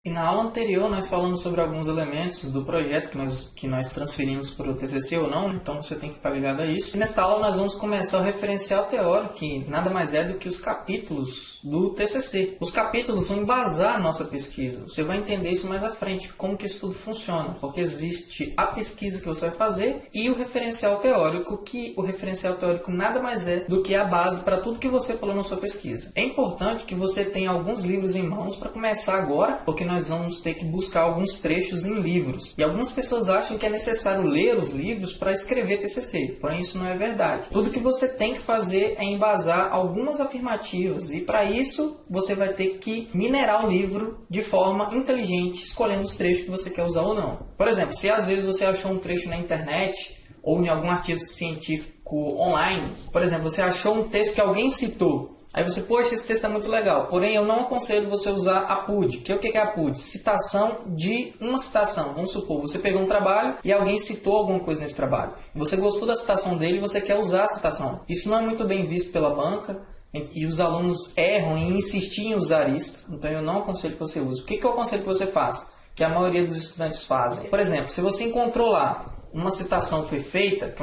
E na aula anterior nós falamos sobre alguns elementos do projeto que nós transferimos para o TCC ou não, então você tem que ficar ligado a isso. E nesta aula nós vamos começar o referencial teórico, que nada mais é do que os capítulos do TCC. Os capítulos vão embasar a nossa pesquisa. Você vai entender isso mais à frente, como que isso tudo funciona. Porque existe a pesquisa que você vai fazer e o referencial teórico, que o referencial teórico nada mais é do que a base para tudo que você falou na sua pesquisa. É importante que você tenha alguns livros em mãos para começar agora, porque nós vamos ter que buscar alguns trechos em livros. E algumas pessoas acham que é necessário ler os livros para escrever TCC, porém isso não é verdade. Tudo que você tem que fazer é embasar algumas afirmativas, e para isso você vai ter que minerar o livro de forma inteligente, escolhendo os trechos que você quer usar ou não. Por exemplo, se às vezes você achou um trecho na internet ou em algum artigo científico online, por exemplo, você achou um texto que alguém citou, aí você, poxa, esse texto é muito legal, porém eu não aconselho você usar a PUD. O que é a PUD? Citação de uma citação. Vamos supor, você pegou um trabalho e alguém citou alguma coisa nesse trabalho. Você gostou da citação dele e você quer usar a citação. Isso não é muito bem visto pela banca e os alunos erram em insistir em usar isso. Então eu não aconselho que você use. O que eu aconselho que você faça? Que a maioria dos estudantes fazem. Por exemplo, se você encontrou lá uma citação foi feita,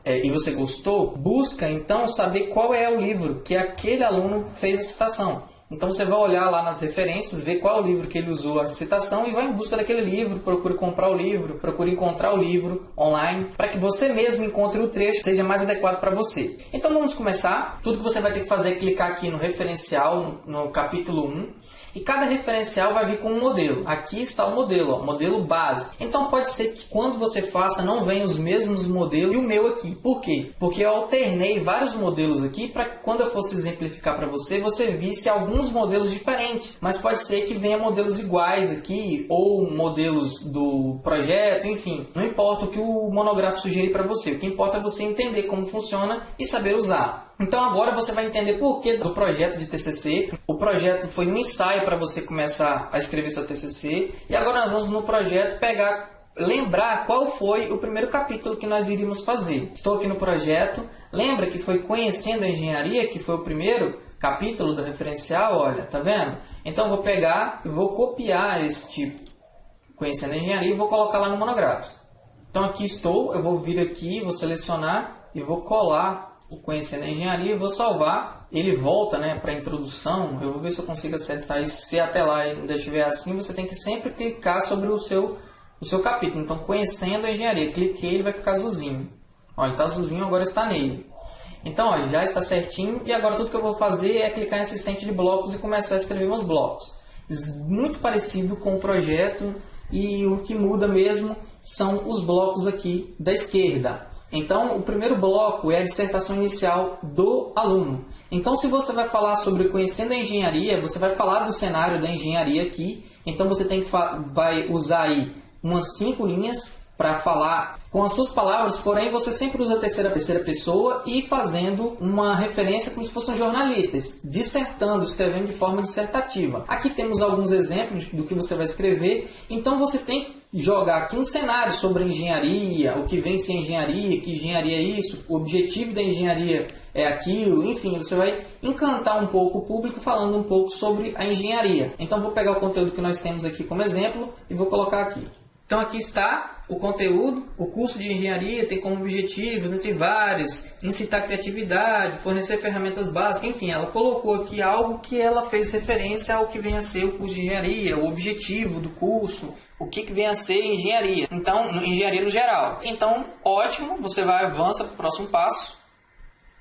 e você gostou, busca então saber qual é o livro que aquele aluno fez a citação. Então você vai olhar lá nas referências, ver qual é o livro que ele usou a citação e vai em busca daquele livro, procure comprar o livro, procure encontrar o livro online, para que você mesmo encontre o trecho que seja mais adequado para você. Então vamos começar. Tudo que você vai ter que fazer é clicar aqui no referencial, no capítulo 1. E cada referencial vai vir com um modelo. Aqui está o modelo, modelo base. Então pode ser que quando você faça não venham os mesmos modelos e o meu aqui. Por quê? Porque eu alternei vários modelos aqui para que quando eu fosse exemplificar para você, você visse alguns modelos diferentes. Mas pode ser que venha modelos iguais aqui ou modelos do projeto, enfim. Não importa o que o monográfico sugerir para você. O que importa é você entender como funciona e saber usar. Então agora você vai entender por que do projeto de TCC. O projeto foi um ensaio para você começar a escrever seu TCC. E agora nós vamos no projeto lembrar qual foi o primeiro capítulo que nós iríamos fazer. Estou aqui no projeto. Lembra que foi Conhecendo a Engenharia, que foi o primeiro capítulo do referencial? Olha, tá vendo? Então eu vou pegar e vou copiar esse tipo, Conhecendo a Engenharia, e vou colocar lá no monográfico. Então aqui estou, eu vou vir aqui, vou selecionar e vou colar o Conhecendo a Engenharia, vou salvar, ele volta, né, para a introdução. Eu vou ver se eu consigo acertar isso. Se até lá ainda estiver assim, você tem que sempre clicar sobre o seu capítulo. Então, Conhecendo a Engenharia, cliquei, ele vai ficar azulzinho. Ó, ele está azulzinho, agora está nele. Então, ó, já está certinho, e agora tudo que eu vou fazer é clicar em assistente de blocos e começar a escrever meus blocos. Muito parecido com o projeto, e o que muda mesmo são os blocos aqui da esquerda. Então, o primeiro bloco é a dissertação inicial do aluno. Então, se você vai falar sobre Conhecendo a Engenharia, você vai falar do cenário da engenharia aqui. Então, você vai usar aí umas 5 linhas para falar com as suas palavras, porém você sempre usa a terceira pessoa e fazendo uma referência como se fosse um jornalista, dissertando, escrevendo de forma dissertativa. Aqui temos alguns exemplos do que você vai escrever, então você tem que jogar aqui um cenário sobre a engenharia, o que vem ser engenharia, que engenharia é isso, o objetivo da engenharia é aquilo, enfim, você vai encantar um pouco o público falando um pouco sobre a engenharia. Então vou pegar o conteúdo que nós temos aqui como exemplo e vou colocar aqui. Então aqui está o conteúdo. O curso de engenharia tem como objetivo, entre vários, incitar a criatividade, fornecer ferramentas básicas, enfim, ela colocou aqui algo que ela fez referência ao que vem a ser o curso de engenharia, o objetivo do curso, o que vem a ser engenharia. Então, engenharia no geral. Então, ótimo, você avança para o próximo passo.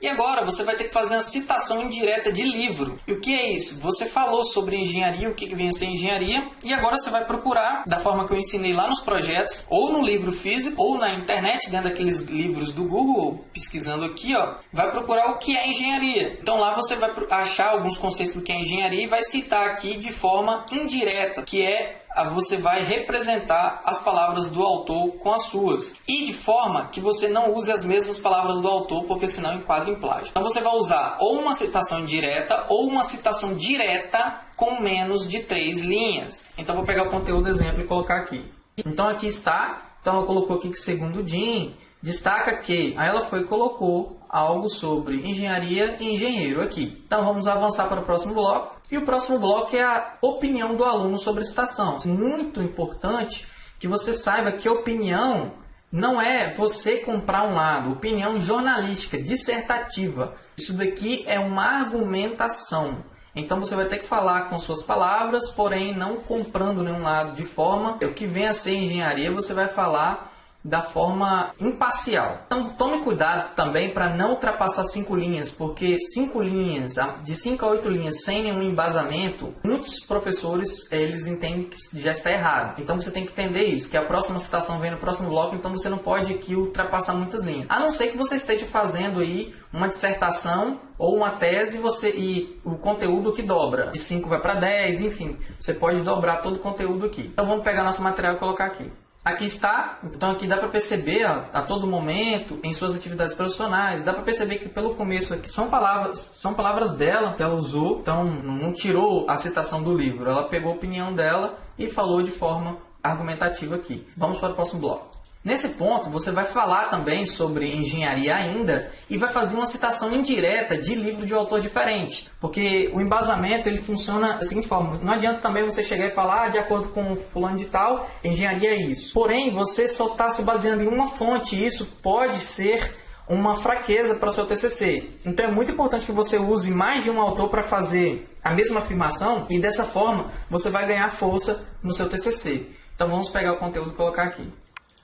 E agora você vai ter que fazer uma citação indireta de livro. E o que é isso? Você falou sobre engenharia, o que vem a ser engenharia, e agora você vai procurar, da forma que eu ensinei lá nos projetos, ou no livro físico, ou na internet, dentro daqueles livros do Google, pesquisando aqui, ó, vai procurar o que é engenharia. Então lá você vai achar alguns conceitos do que é engenharia e vai citar aqui de forma indireta, que é você vai representar as palavras do autor com as suas. E de forma que você não use as mesmas palavras do autor, porque senão enquadra em plágio. Então você vai usar ou uma citação indireta ou uma citação direta com menos de 3 linhas. Então vou pegar o conteúdo exemplo e colocar aqui. Então aqui está. Então ela colocou aqui que segundo Jim, Destaca que aí ela foi e colocou algo sobre engenharia e engenheiro aqui. Então vamos avançar para o próximo bloco. E o próximo bloco é a opinião do aluno sobre a citação. Muito importante que você saiba que opinião não é você comprar um lado. Opinião jornalística, dissertativa. Isso daqui é uma argumentação. Então você vai ter que falar com suas palavras, porém não comprando nenhum lado, de forma o que vem a ser engenharia, você vai falar da forma imparcial. Então tome cuidado também para não ultrapassar 5 linhas, porque 5 linhas, de 5 a 8 linhas sem nenhum embasamento, muitos professores eles entendem que já está errado. Então você tem que entender isso, que a próxima citação vem no próximo bloco, então você não pode aqui ultrapassar muitas linhas. A não ser que você esteja fazendo aí uma dissertação ou uma tese e o conteúdo que dobra. De 5 vai para 10, enfim. Você pode dobrar todo o conteúdo aqui. Então vamos pegar nosso material e colocar aqui. Aqui está, então aqui dá para perceber a todo momento, em suas atividades profissionais, dá para perceber que pelo começo aqui são palavras dela que ela usou, então não tirou a citação do livro, ela pegou a opinião dela e falou de forma argumentativa aqui. Vamos para o próximo bloco. Nesse ponto, você vai falar também sobre engenharia ainda e vai fazer uma citação indireta de livro de autor diferente. Porque o embasamento ele funciona da seguinte forma. Não adianta também você chegar e falar de acordo com fulano de tal, engenharia é isso. Porém, você só está se baseando em uma fonte e isso pode ser uma fraqueza para o seu TCC. Então é muito importante que você use mais de um autor para fazer a mesma afirmação e dessa forma você vai ganhar força no seu TCC. Então vamos pegar o conteúdo e colocar aqui.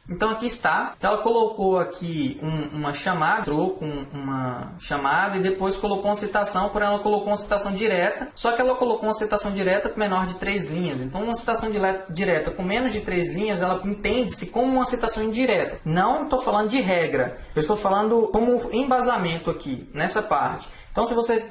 Então aqui está, ela colocou aqui uma chamada, entrou com uma chamada e depois colocou uma citação, porém ela colocou uma citação direta, só que ela colocou uma citação direta com menor de 3 linhas. Então uma citação direta com menos de 3 linhas, ela entende-se como uma citação indireta. Não estou falando de regra, eu estou falando como embasamento aqui, nessa parte. Então, se você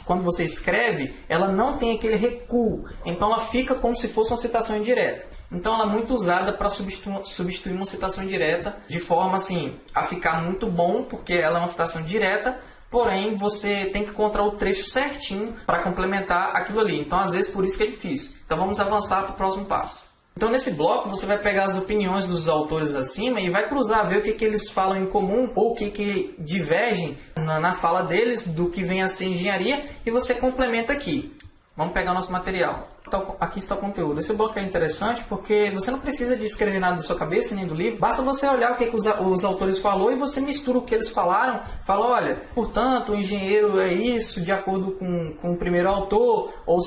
quando você escreve, ela não tem aquele recuo, então ela fica como se fosse uma citação indireta. Então ela é muito usada para substituir uma citação indireta de forma assim, a ficar muito bom, porque ela é uma citação direta, porém você tem que encontrar o trecho certinho para complementar aquilo ali. Então às vezes por isso que é difícil. Então vamos avançar para o próximo passo. Então nesse bloco você vai pegar as opiniões dos autores acima e vai cruzar, ver o que eles falam em comum ou o que divergem na fala deles do que vem a ser engenharia e você complementa aqui. Vamos pegar o nosso material. Então, aqui está o conteúdo. Esse bloco é interessante porque você não precisa de escrever nada da sua cabeça nem do livro. Basta você olhar o que os autores falaram e você mistura o que eles falaram. Fala, olha, portanto, o engenheiro é isso de acordo com o primeiro autor. Ou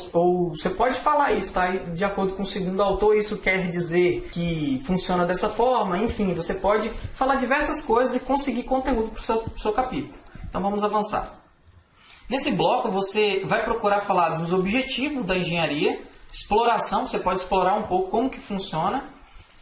você pode falar isso, tá? De acordo com o segundo autor, isso quer dizer que funciona dessa forma. Enfim, você pode falar diversas coisas e conseguir conteúdo para o seu capítulo. Então, vamos avançar. Nesse bloco, você vai procurar falar dos objetivos da engenharia, exploração, você pode explorar um pouco como que funciona,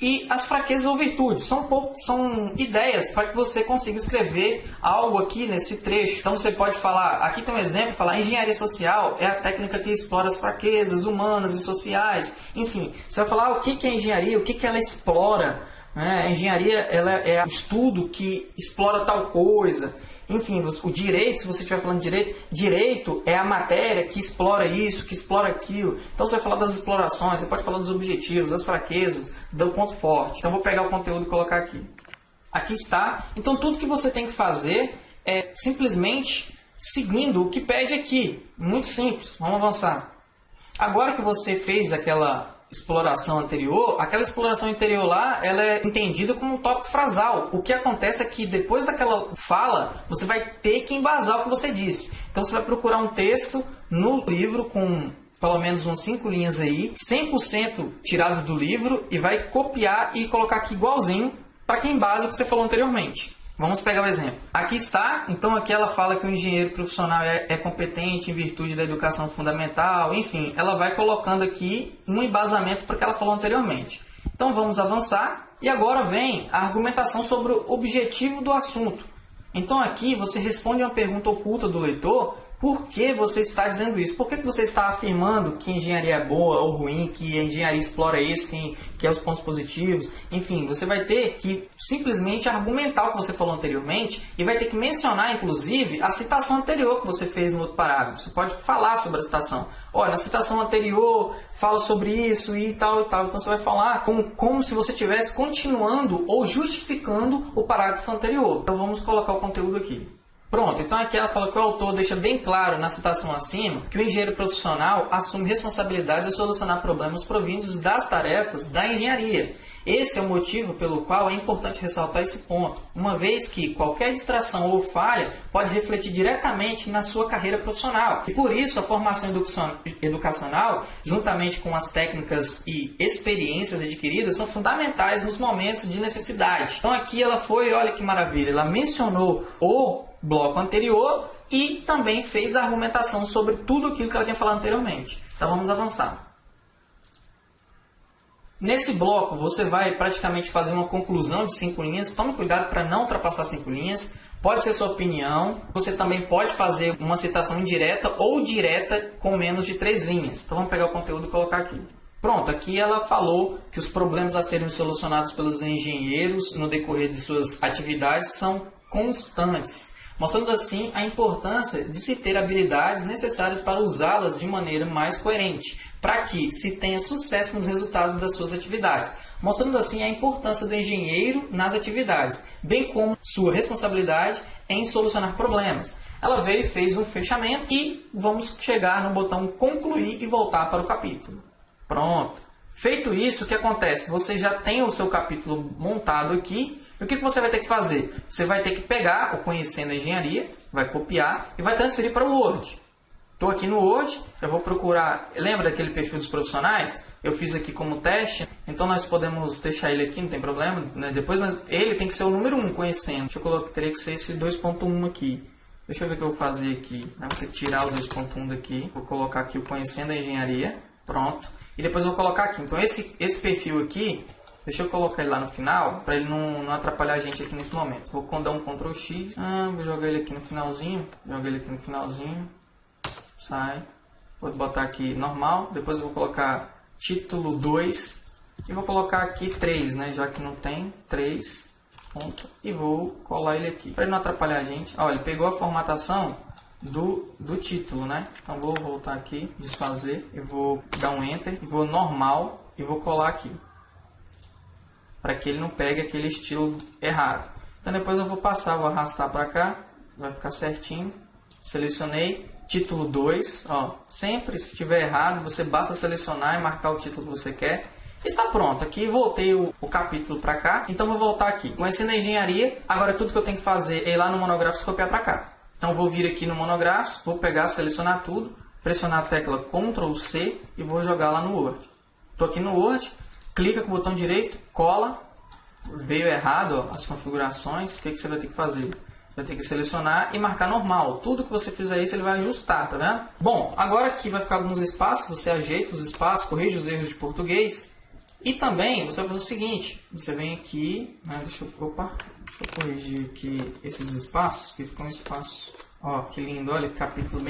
e as fraquezas ou virtudes. São ideias para que você consiga escrever algo aqui nesse trecho. Então você pode falar, aqui tem um exemplo, falar engenharia social é a técnica que explora as fraquezas humanas e sociais. Enfim, você vai falar o que é engenharia, o que ela explora. Né? A engenharia ela é o estudo que explora tal coisa. Enfim, o direito, se você estiver falando de direito é a matéria que explora isso, que explora aquilo. Então você vai falar das explorações, você pode falar dos objetivos, das fraquezas, do ponto forte. Então vou pegar o conteúdo e colocar aqui. Aqui está. Então tudo que você tem que fazer é simplesmente seguindo o que pede aqui. Muito simples. Vamos avançar. Agora que você fez aquela exploração anterior, aquela exploração anterior lá, ela é entendida como um tópico frasal. O que acontece é que depois daquela fala, você vai ter que embasar o que você disse. Então você vai procurar um texto no livro com pelo menos umas 5 linhas aí, 100% tirado do livro e vai copiar e colocar aqui igualzinho para que embase o que você falou anteriormente. Vamos pegar o exemplo. Aqui está, então aqui ela fala que o engenheiro profissional é competente em virtude da educação fundamental, enfim, ela vai colocando aqui um embasamento para o que ela falou anteriormente. Então vamos avançar e agora vem a argumentação sobre o objetivo do assunto. Então aqui você responde uma pergunta oculta do leitor Por que você está dizendo isso? Por que você está afirmando que engenharia é boa ou ruim, que a engenharia explora isso, que é os pontos positivos? Enfim, você vai ter que simplesmente argumentar o que você falou anteriormente e vai ter que mencionar, inclusive, a citação anterior que você fez no outro parágrafo. Você pode falar sobre a citação. Olha, na citação anterior fala sobre isso e tal e tal. Então você vai falar como se você estivesse continuando ou justificando o parágrafo anterior. Então vamos colocar o conteúdo aqui. Pronto, então aqui ela fala que o autor deixa bem claro na citação acima que o engenheiro profissional assume responsabilidade de solucionar problemas provindos das tarefas da engenharia. Esse é o motivo pelo qual é importante ressaltar esse ponto, uma vez que qualquer distração ou falha pode refletir diretamente na sua carreira profissional. E por isso a formação educacional, juntamente com as técnicas e experiências adquiridas, são fundamentais nos momentos de necessidade. Então aqui ela foi, olha que maravilha, ela mencionou o bloco anterior e também fez a argumentação sobre tudo aquilo que ela tinha falado anteriormente. Então vamos avançar. Nesse bloco você vai praticamente fazer uma conclusão de 5 linhas. Tome cuidado para não ultrapassar 5 linhas. Pode ser sua opinião. Você também pode fazer uma citação indireta ou direta com menos de 3 linhas. Então vamos pegar o conteúdo e colocar aqui. Pronto, aqui ela falou que os problemas a serem solucionados pelos engenheiros no decorrer de suas atividades são constantes, mostrando assim a importância de se ter habilidades necessárias para usá-las de maneira mais coerente, para que se tenha sucesso nos resultados das suas atividades, mostrando assim a importância do engenheiro nas atividades, bem como sua responsabilidade em solucionar problemas. Ela veio e fez um fechamento e vamos chegar no botão concluir e voltar para o capítulo. Pronto. Feito isso, o que acontece? Você já tem o seu capítulo montado aqui. E o que você vai ter que fazer? Você vai ter que pegar o Conhecendo a Engenharia, vai copiar e vai transferir para o Word. Estou aqui no Word, eu vou procurar... Lembra daquele perfil dos profissionais? Eu fiz aqui como teste, então nós podemos deixar ele aqui, não tem problema. Né? Depois ele tem que ser o número 1, Conhecendo. Deixa eu colocar, teria que ser esse 2.1 aqui. Deixa eu ver o que eu vou fazer aqui. Vou ter que tirar o 2.1 daqui. Vou colocar aqui o Conhecendo a Engenharia. Pronto. E depois eu vou colocar aqui. Então esse perfil aqui, deixa eu colocar ele lá no final, para ele não atrapalhar a gente aqui nesse momento. Vou dar um Ctrl X, vou jogar ele aqui no finalzinho, sai. Vou botar aqui normal, depois eu vou colocar título 2 e vou colocar aqui 3, né? Já que não tem 3, ponto, e vou colar ele aqui. Para ele não atrapalhar a gente, ó, ele pegou a formatação do título, né? Então vou voltar aqui, desfazer, eu vou dar um Enter, vou normal e vou colar aqui, para que ele não pegue aquele estilo errado. Então depois eu vou passar, vou arrastar para cá, vai ficar certinho. Selecionei, título 2, ó, sempre se estiver errado, você basta selecionar e marcar o título que você quer. Está pronto, aqui voltei o capítulo para cá, então vou voltar aqui. Conhecendo a Engenharia, agora tudo que eu tenho que fazer é ir lá no monográfico e copiar para cá. Então vou vir aqui no monográfico, vou pegar, selecionar tudo, pressionar a tecla Ctrl C e vou jogar lá no Word. Estou aqui no Word, clica com o botão direito, cola, veio errado ó, as configurações, o que você vai ter que fazer? Você vai ter que selecionar e marcar normal. Tudo que você fizer isso, ele vai ajustar, tá vendo? Bom, agora aqui vai ficar alguns espaços, você ajeita os espaços, corrige os erros de português. E também você vai fazer o seguinte, você vem aqui, né, deixa eu corrigir aqui esses espaços, que ficou um espaço, ó, que lindo, olha que capítulo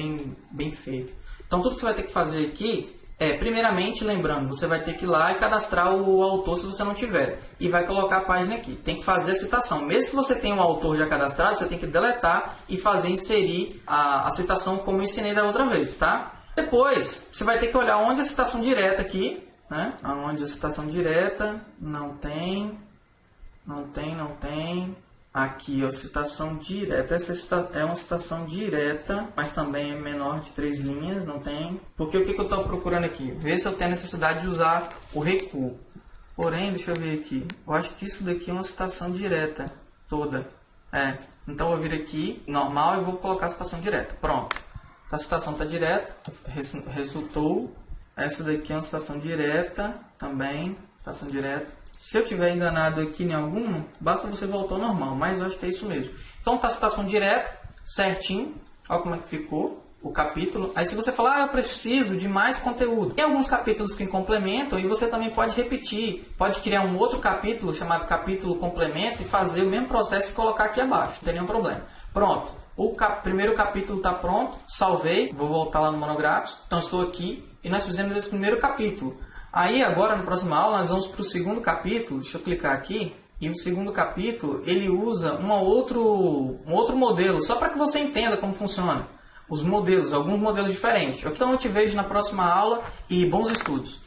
bem feito. Então tudo que você vai ter que fazer aqui primeiramente, lembrando, você vai ter que ir lá e cadastrar o autor se você não tiver. E vai colocar a página aqui. Tem que fazer a citação. Mesmo que você tenha um autor já cadastrado, você tem que deletar e inserir a citação como eu ensinei da outra vez, tá? Depois, você vai ter que olhar onde a citação direta aqui, né? Onde a citação direta não tem. Aqui, ó, citação direta. Essa é uma citação direta, mas também é menor de 3 linhas, não tem. Porque o que eu estou procurando aqui? Ver se eu tenho a necessidade de usar o recuo. Porém, deixa eu ver aqui. Eu acho que isso daqui é uma citação direta toda. Então eu vou vir aqui, normal, e vou colocar a citação direta. Pronto. A citação está direta. Resultou. Essa daqui é uma citação direta também. Citação direta. Se eu tiver enganado aqui em alguma, basta você voltar ao normal, mas eu acho que é isso mesmo. Então está a citação direta, certinho, olha como é que ficou o capítulo. Aí se você falar, eu preciso de mais conteúdo. Tem alguns capítulos que complementam e você também pode repetir, pode criar um outro capítulo chamado capítulo complemento e fazer o mesmo processo e colocar aqui abaixo, não tem nenhum problema. Pronto, O primeiro capítulo está pronto, salvei, vou voltar lá no monográfico, então estou aqui e nós fizemos esse primeiro capítulo. Aí agora, na próxima aula, nós vamos para o segundo capítulo, deixa eu clicar aqui, e o segundo capítulo ele usa um outro modelo, só para que você entenda como funciona os modelos, alguns modelos diferentes. Então eu te vejo na próxima aula e bons estudos!